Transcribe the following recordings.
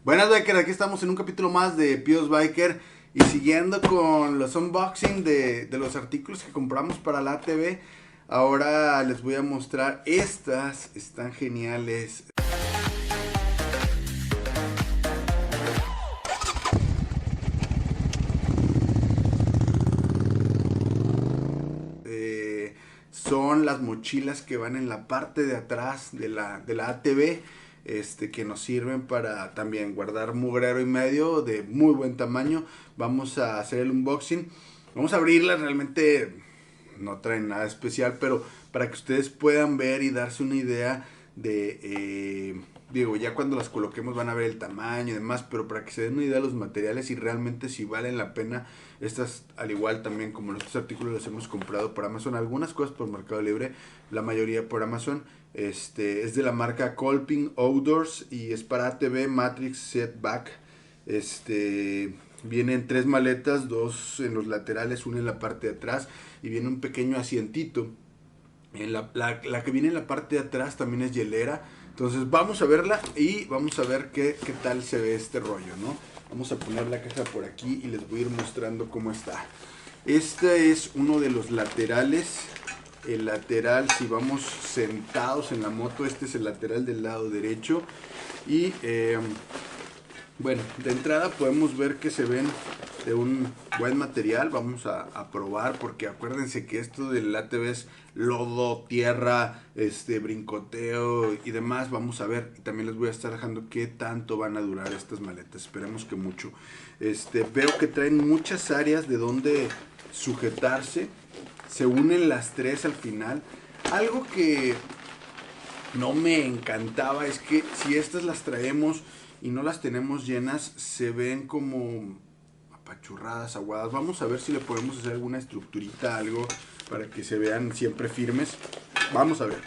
Buenas Biker, aquí estamos en un capítulo más de Pios Biker y siguiendo con los unboxing de los artículos que compramos para la ATV. Ahora les voy a mostrar estas, están geniales. Son las mochilas que van en la parte de atrás de la ATV. Que nos sirven para también guardar mugrero y medio de muy buen tamaño. Vamos a hacer el unboxing. Vamos a abrirla, realmente no traen nada especial, pero para que ustedes puedan ver y darse una idea de, ya cuando las coloquemos van a ver el tamaño y demás, pero para que se den una idea de los materiales y realmente si valen la pena. Estas, al igual también como nuestros artículos, los hemos comprado por Amazon, algunas cosas por Mercado Libre, la mayoría por Amazon. Es de la marca Kolping Outdoors y es para ATV Matrix Setback. Vienen 3 maletas, 2 en los laterales, 1 en la parte de atrás y viene un pequeño asientito. La que viene en la parte de atrás también es hielera. Entonces vamos a verla y vamos a ver qué tal se ve este rollo, ¿no? Vamos a poner la caja por aquí y les voy a ir mostrando cómo está. Este es uno de los laterales. El lateral, si vamos sentados en la moto, este es el lateral del lado derecho. Y bueno, de entrada podemos ver que se ven de un buen material. Vamos a probar, porque acuérdense que esto del ATV es lodo, tierra, brincoteo y demás. Vamos a ver, y también les voy a estar dejando qué tanto van a durar estas maletas. Esperemos que mucho. Veo que traen muchas áreas de donde sujetarse. Se unen las 3 al final. Algo que no me encantaba es que si estas las traemos y no las tenemos llenas, se ven como apachurradas, aguadas. Vamos a ver si le podemos hacer alguna estructurita, algo para que se vean siempre firmes. Vamos a ver.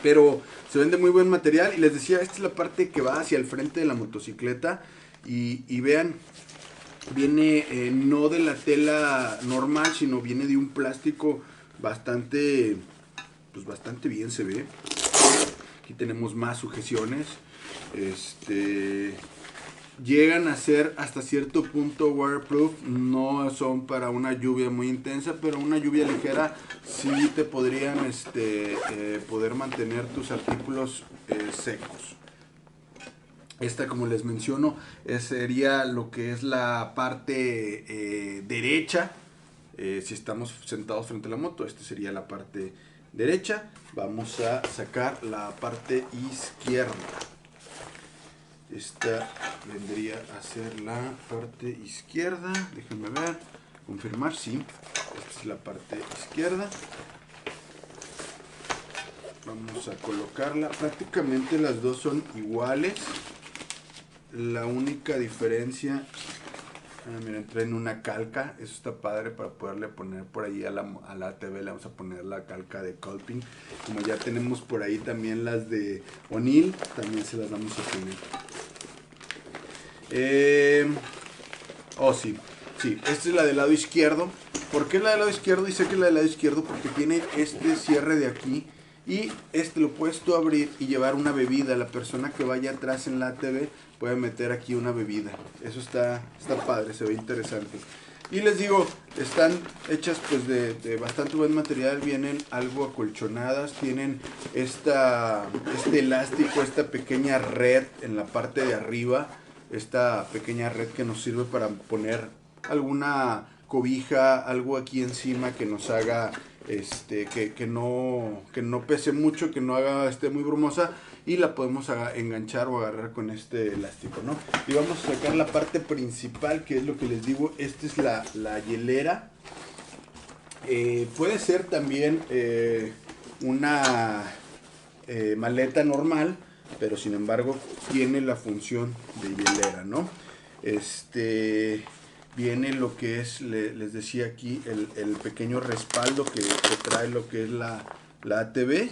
Pero se ven de muy buen material. Y les decía, esta es la parte que va hacia el frente de la motocicleta. Y vean, viene no de la tela normal, sino viene de un plástico bastante, pues bastante bien se ve. Aquí tenemos más sujeciones. Llegan a ser hasta cierto punto waterproof. No son para una lluvia muy intensa, pero una lluvia ligera sí te podrían poder mantener tus artículos secos. Esta, como les menciono, sería lo que es la parte derecha. Si estamos sentados frente a la moto, esta sería la parte derecha. Vamos a sacar la parte izquierda. Esta vendría a ser la parte izquierda. Déjenme ver, confirmar, sí. Esta es la parte izquierda. Vamos a colocarla. Prácticamente las dos son iguales. La única diferencia, miren, traen una calca. Eso está padre para poderle poner por ahí a la ATV. Le vamos a poner la calca de Kolping. Como ya tenemos por ahí también las de O'Neill, también se las vamos a poner. Sí, esta es la del lado izquierdo. ¿Por qué la del lado izquierdo? Dice que es la del lado izquierdo porque tiene este cierre de aquí. Y lo puedes tú abrir y llevar una bebida. La persona que vaya atrás en la ATV puede meter aquí una bebida. Eso está padre, se ve interesante. Y les digo, están hechas pues de bastante buen material. Vienen algo acolchonadas. Tienen este elástico, esta pequeña red en la parte de arriba. Esta pequeña red que nos sirve para poner alguna cobija, algo aquí encima que nos haga que no pese mucho, que no haga muy brumosa, y la podemos enganchar o agarrar con este elástico, ¿no? Y vamos a sacar la parte principal, que es lo que les digo. Esta es la hielera. Puede ser también una maleta normal, pero sin embargo tiene la función de hielera, ¿no? Viene lo que es, les decía aquí, el pequeño respaldo que trae lo que es la ATV.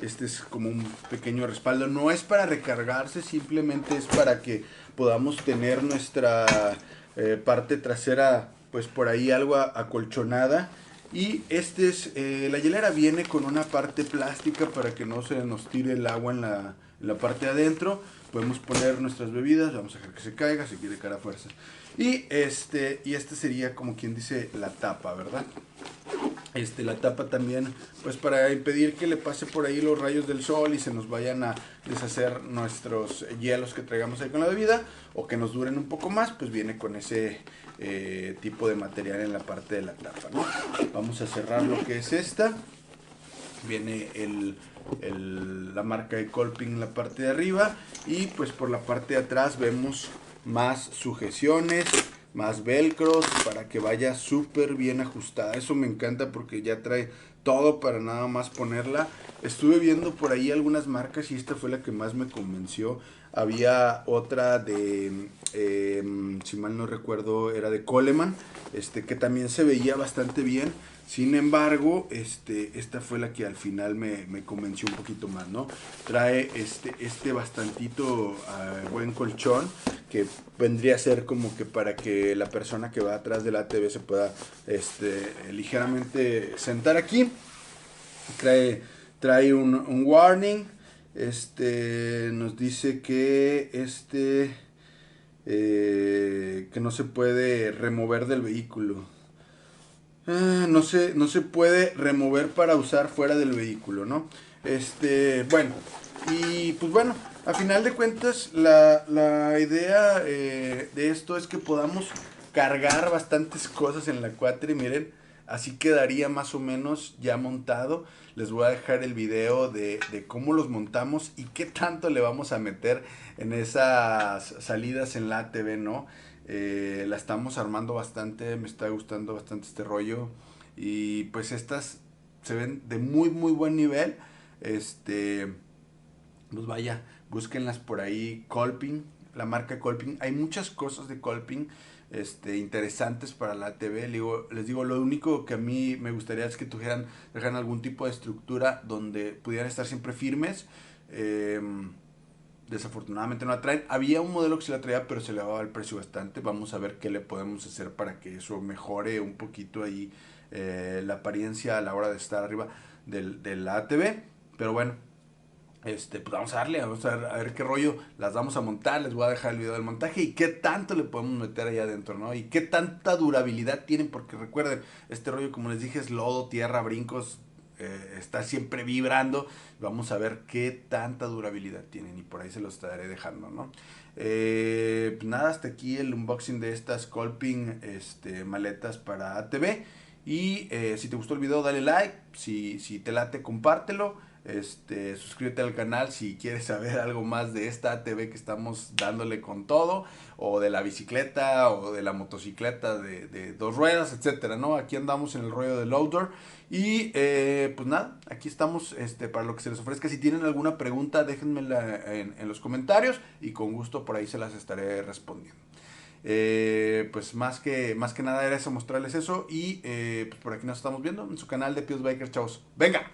Este es como un pequeño respaldo. No es para recargarse, simplemente es para que podamos tener nuestra parte trasera, pues por ahí algo acolchonada. Y la hielera viene con una parte plástica para que no se nos tire el agua en la parte de adentro. podemos poner nuestras bebidas, vamos a dejar que se caiga, si quiere cara a fuerza. Y este sería como quien dice la tapa, ¿verdad? La tapa también, pues para impedir que le pase por ahí los rayos del sol y se nos vayan a deshacer nuestros hielos que traigamos ahí con la bebida, o que nos duren un poco más, pues viene con ese tipo de material en la parte de la tapa, ¿no? Vamos a cerrar lo que es esta. Viene la marca de Kolping en la parte de arriba, y pues por la parte de atrás vemos más sujeciones, más velcros para que vaya súper bien ajustada. Eso me encanta porque ya trae todo para nada más ponerla. Estuve viendo por ahí algunas marcas y esta fue la que más me convenció. Había otra de, si mal no recuerdo, era de Coleman, que también se veía bastante bien. Sin embargo, esta fue la que al final me convenció un poquito más, ¿no? Trae bastantito buen colchón, que vendría a ser como que para que la persona que va atrás del ATV se pueda ligeramente sentar aquí. Trae un warning. Nos dice que que no se puede remover del vehículo. No se puede remover para usar fuera del vehículo, ¿no? Bueno, y pues bueno, a final de cuentas, la idea de esto es que podamos cargar bastantes cosas en la Quatri, miren, así quedaría más o menos ya montado. Les voy a dejar el video de cómo los montamos y qué tanto le vamos a meter en esas salidas en la ATV, ¿no? La estamos armando bastante, me está gustando bastante este rollo, y pues estas se ven de muy muy buen nivel. Pues vaya, búsquenlas por ahí, Kolping, la marca Kolping. Hay muchas cosas de Kolping interesantes para la ATV. Les digo, lo único que a mí me gustaría es que dejaran algún tipo de estructura donde pudieran estar siempre firmes. Desafortunadamente no la traen. Había un modelo que se la traía, pero se le daba el precio bastante. Vamos a ver qué le podemos hacer para que eso mejore un poquito ahí la apariencia a la hora de estar arriba del ATV. Pero bueno, pues vamos a darle, vamos a ver qué rollo las vamos a montar. Les voy a dejar el video del montaje y qué tanto le podemos meter allá adentro, ¿no? Y qué tanta durabilidad tienen, porque recuerden, este rollo, como les dije, es lodo, tierra, brincos, está siempre vibrando. Vamos a ver qué tanta durabilidad tienen y por ahí se los estaré dejando, ¿no? Pues nada, hasta aquí el unboxing de estas Kolping maletas para ATV. Y si te gustó el video, dale like. Si te late, compártelo. Suscríbete al canal si quieres saber algo más de esta ATV que estamos dándole con todo, o de la bicicleta o de la motocicleta de dos ruedas, etcétera, ¿no? Aquí andamos en el rollo del outdoor. Y pues nada, aquí estamos para lo que se les ofrezca. Si tienen alguna pregunta, déjenmela en los comentarios y con gusto por ahí se las estaré respondiendo. Pues más que nada era eso, mostrarles eso. Y pues por aquí nos estamos viendo en su canal de Pius Biker. Chavos, venga.